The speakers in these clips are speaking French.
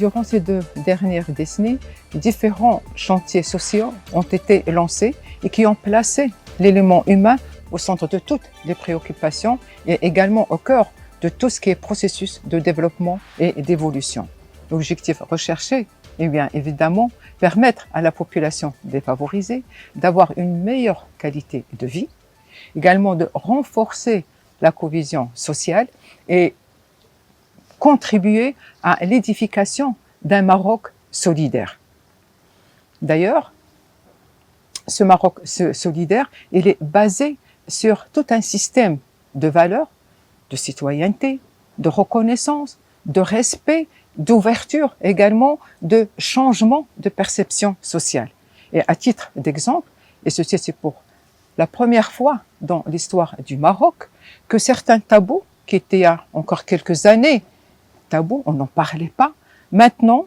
durant ces 2 dernières décennies, différents chantiers sociaux ont été lancés et qui ont placé l'élément humain au centre de toutes les préoccupations et également au cœur de tout ce qui est processus de développement et d'évolution. L'objectif recherché est bien évidemment permettre à la population défavorisée d'avoir une meilleure qualité de vie, également de renforcer la cohésion sociale et contribuer à l'édification d'un Maroc solidaire. D'ailleurs, ce Maroc solidaire, il est basé sur tout un système de valeurs, de citoyenneté, de reconnaissance, de respect, d'ouverture également, de changement de perception sociale. Et à titre d'exemple, et ceci c'est pour la première fois dans l'histoire du Maroc, que certains tabous qui étaient il y a encore quelques années tabous, on n'en parlait pas, maintenant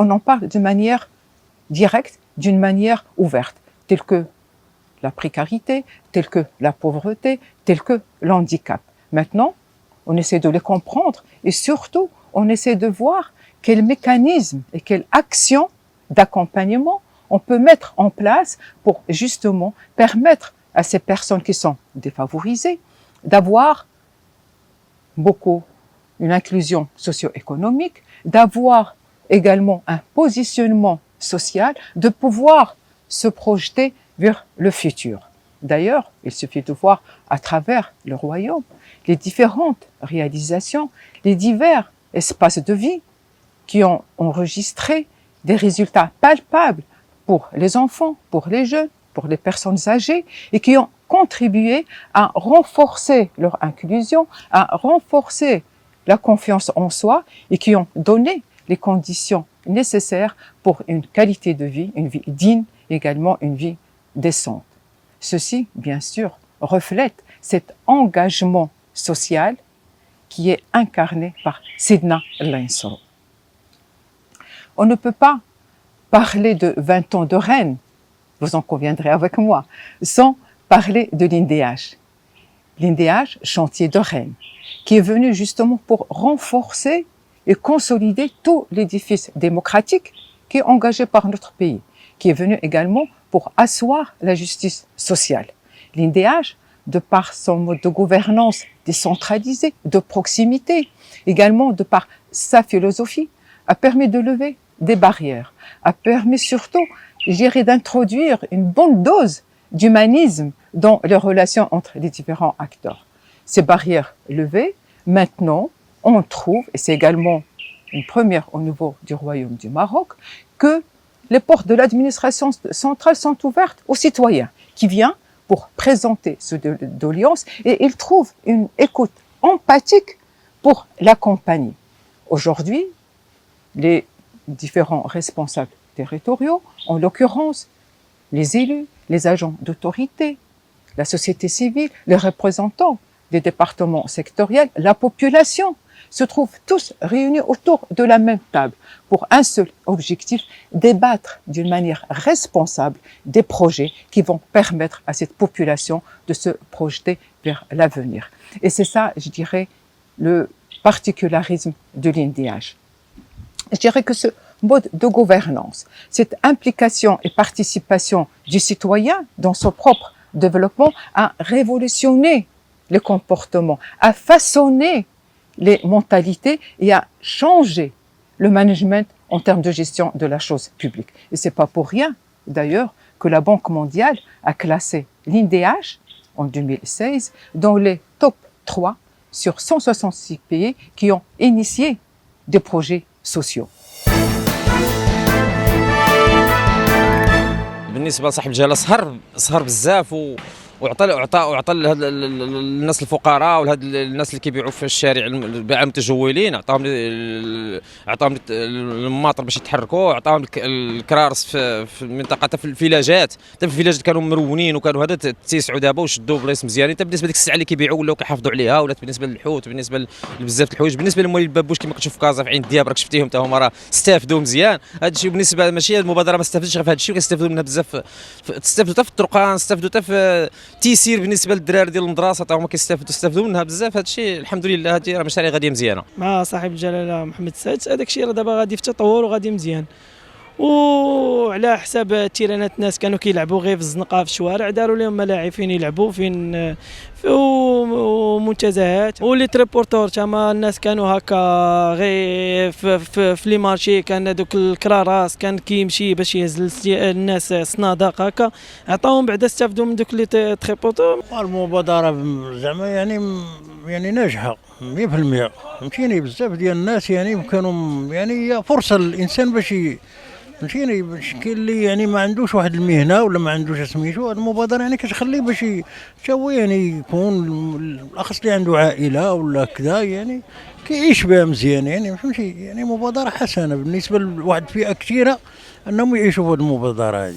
on en parle de manière directe, d'une manière ouverte, telle que la précarité, telle que la pauvreté, telle que l'handicap. Maintenant, on essaie de les comprendre et surtout, on essaie de voir quels mécanismes et quelles actions d'accompagnement on peut mettre en place pour justement permettre à ces personnes qui sont défavorisées d'avoir une inclusion socio-économique, d'avoir également un positionnement social, de pouvoir se projeter vers le futur. D'ailleurs, il suffit de voir à travers le royaume les différentes réalisations, les divers espaces de vie qui ont enregistré des résultats palpables pour les enfants, pour les jeunes, pour les personnes âgées et qui ont contribué à renforcer leur inclusion, à renforcer la confiance en soi et qui ont donné les conditions nécessaires pour une qualité de vie, une vie digne, également une vie décente. Ceci, bien sûr, reflète cet engagement social qui est incarné par Sidna Allah Yansuru. On ne peut pas parler de 20 ans de reine, vous en conviendrez avec moi, sans parler de l'INDH. L'INDH, chantier de reine, qui est venu justement pour renforcer et consolider tout l'édifice démocratique qui est engagé par notre pays, qui est venu également pour asseoir la justice sociale. L'INDH, de par son mode de gouvernance décentralisé, de proximité, également de par sa philosophie, a permis de lever des barrières, a permis surtout, je dirais, d'introduire une bonne dose d'humanisme dans les relations entre les différents acteurs. Ces barrières levées, maintenant, on trouve, et c'est également une première au niveau du Royaume du Maroc, que les portes de l'administration centrale sont ouvertes aux citoyens qui viennent pour présenter ce doléance et ils trouvent une écoute empathique pour l'accompagner. Aujourd'hui, les différents responsables territoriaux, en l'occurrence les élus, les agents d'autorité, la société civile, les représentants des départements sectoriels, la population, se trouvent tous réunis autour de la même table pour un seul objectif, débattre d'une manière responsable des projets qui vont permettre à cette population de se projeter vers l'avenir. Et c'est ça, je dirais, le particularisme de l'INDH. Je dirais que ce mode de gouvernance, cette implication et participation du citoyen dans son propre développement a révolutionné les comportements, a façonné les mentalités et a changé le management en termes de gestion de la chose publique. Et c'est pas pour rien, d'ailleurs, que la Banque mondiale a classé l'INDH en 2016 dans les top 3 sur 166 pays qui ont initié des projets sociaux. بالنسبه لصاحب الجلاله سهر بزاف وعطى الناس الفقراء ولهاد الناس اللي كيبيعوا في الشارع البيع المتجولين عطاهم الماطر باش يتحركوا عطاهم الكرارس في المنطقه حتى في الفيلاجات كانوا مرونين وكانوا هذا تيسعوا دابا وشدوا بلايص مزيانين حتى بالنسبه لديك السلعه اللي كيبيعوا ولاو كيحافظوا عليها ولات بالنسبه للحوت بالنسبه لبزاف الحوايج بالنسبه للموالي البابوش كما كتشوف في كازا في عين دياب راك شفتيهم حتى هما راه استافدوا مزيان هذا الشيء بالنسبه ماشي المبادره ما استافدتش غير في هذا الشيء وكيستافدوا منها بزاف تستافدوا حتى في الطرقان استافدوا حتى في تيسير بالنسبه للدراري ديال المدرسه حتى هما كيستافدوا منها بزاف. هذا الشيء الحمد لله، هذه راه مشاريع غاديه مزيانه. مع صاحب الجلاله محمد السادس هذاك الشيء راه دابا غادي في تطور وغادي مزيان، وعلى حساب التيرانات الناس كانوا كيلعبوا غير في الزنقه في الشوارع، داروا لهم ملاعب فين يلعبوا فين ومنتزهات. ولي تريبورتور تما الناس كانوا هكا غير في لي مارشي، كان دوك الكراراس كان كيمشي باش يهز الناس صنادق هكا، عطاهم بعدا استافدوا من دوك لي تريبورتور. المبادره زعما يعني ناجحه 100%. فهمتيني بزاف ديال الناس يعني كانوا يعني هي فرصه للانسان باش فهمتيني، باش كاين اللي يعني ما عندوش واحد المهنه ولا ما عندوش سميتو، هذه المبادره يعني كتخليه باش حتى هو يعني يكون بالاخص اللي عنده عائله ولا كذا يعني كيعيش بها مزيان يعني فهمتي. يعني مبادره حسنه بالنسبه لواحد الفئه كثيره انهم يعيشوا في هذه المبادره هذه.